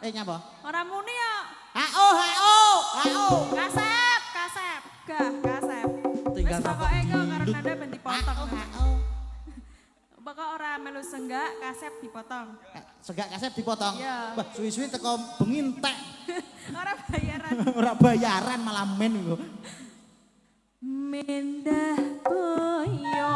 Nyapa? Ora muni ya. Hao. Kasep. Kasep. Tinggal pokoke kok karo nanda ben dipotong. Hao. Pokok ora melu senggak, kasep dipotong. Senggak kasep dipotong. Iya. Wah, suwi-suwi teko bengi entek. Ora bayaran. Ora bayaran malah men iku. Mendah boyo.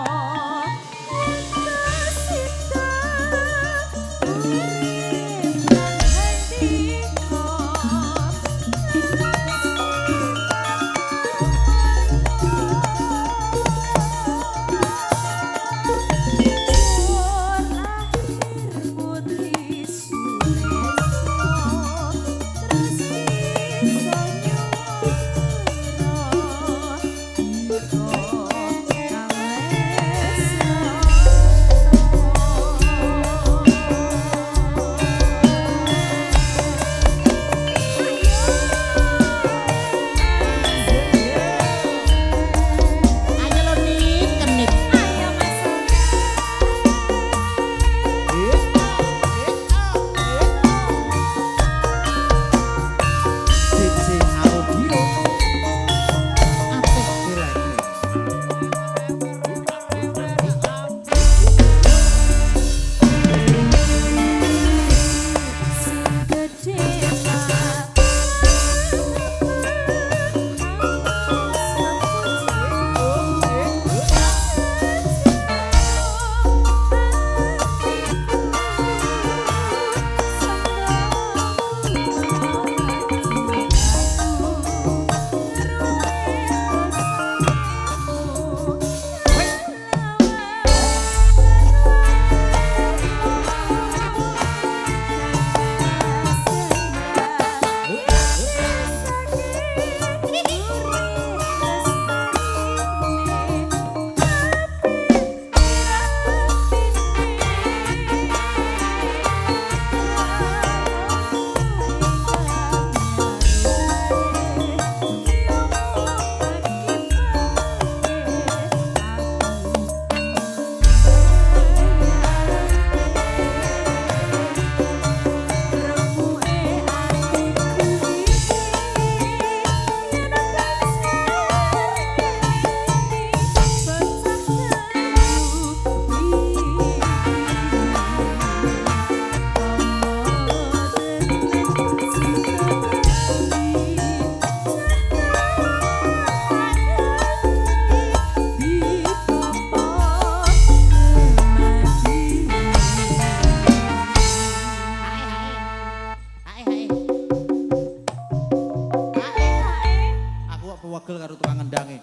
Wegel karo tukang ngendange.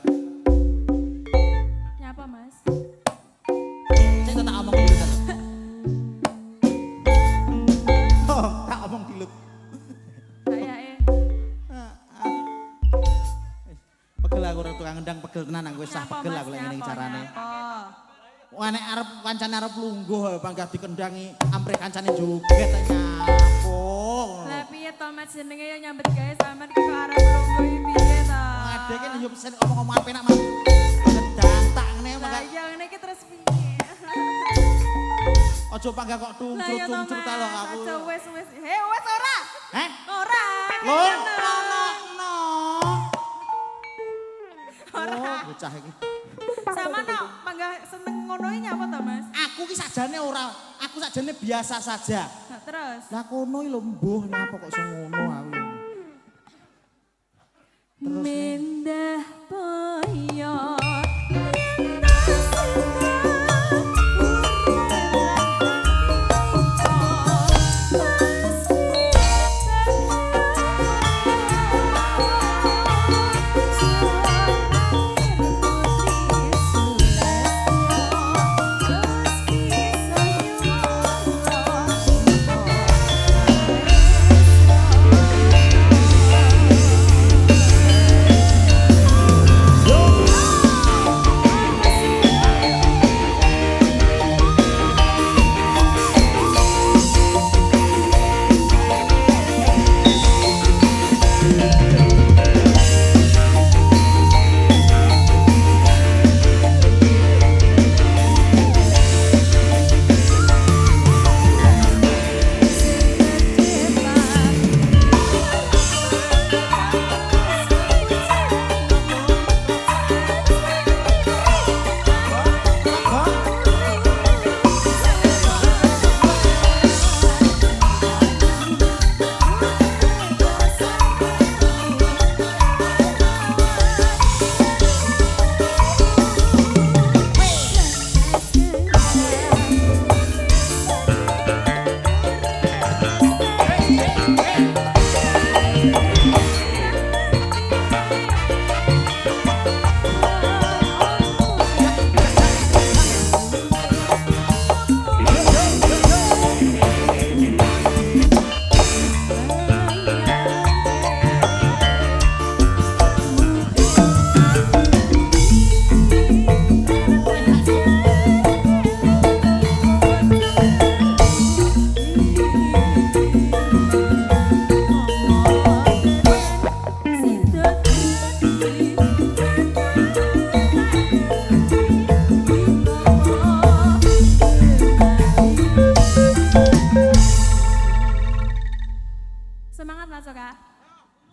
Nyapa, Mas? Sik tak omong dulu. Oh, tak omong dilut. Kayake. Pegel aku karo tukang ngendang pegel tenan aku wis sah Nyapa, pegel Mas? aku lek ngene carane. Nyapa? Wah nek arep kancane arep lungguh panggah dikendangi amprih kancane joget nyapo. Lah piye to Mas jenenge ya nyambet gawe sampean kok arep lungguh piye ta? Ade kan yo pesen omong-omongan penak Mas. Gedang tak ngene Lah maka iya ngene iki terus piye? aja panggah kok tungcrut-tungcrut ta lho aku. Aja wis. Wis ora. Heh? Ora. Lho, no. Ora. Oh, bocah iki. Sama no, panggah seneng ngono iki nyapa ta, Mas? Aku ki sajane ora, aku sajane biasa saja. Nah, terus. Lah kono iki lho mbuh nyapa kok iso ngono aku. Terus Mendah boyo Semangat Mas Oka.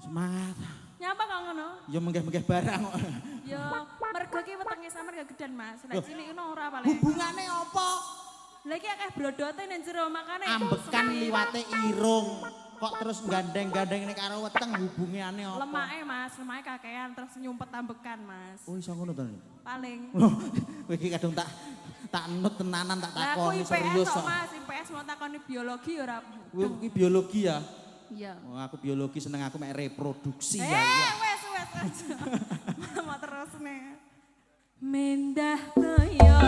semangat. Nyapa kok ngono? Ya menggeh-menggeh barang kok. Ya mergo ki wetenge sampean gak gedan Mas. Lek cilik ngono ora paling. Hubungane apa? Lah iki akeh blodote nang jero makane Ambekan liwate irung. Kok terus gandeng-gandeng ini karo weteng hubungannya apa? lemake Mas, lemake kakean terus nyumpet ambekan Mas. Oh iso ngono to. Paling. Loh, kowe iki kadung tak nut tenanan tak Lah aku takoni IPS serius kok kok. Mas, IPS mau takoni biologi ora. Kowe iki biologi ya? Iya. Oh, aku biologi seneng aku mek reproduksi ya. Iya. Wes aja. Mau terus nih. Mendah toyo.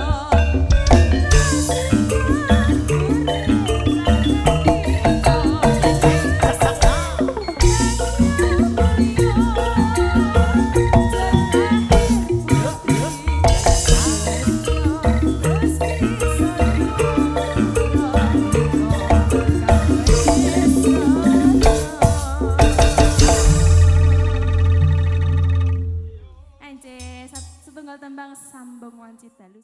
Setunggal tembang sambung wanci dalu.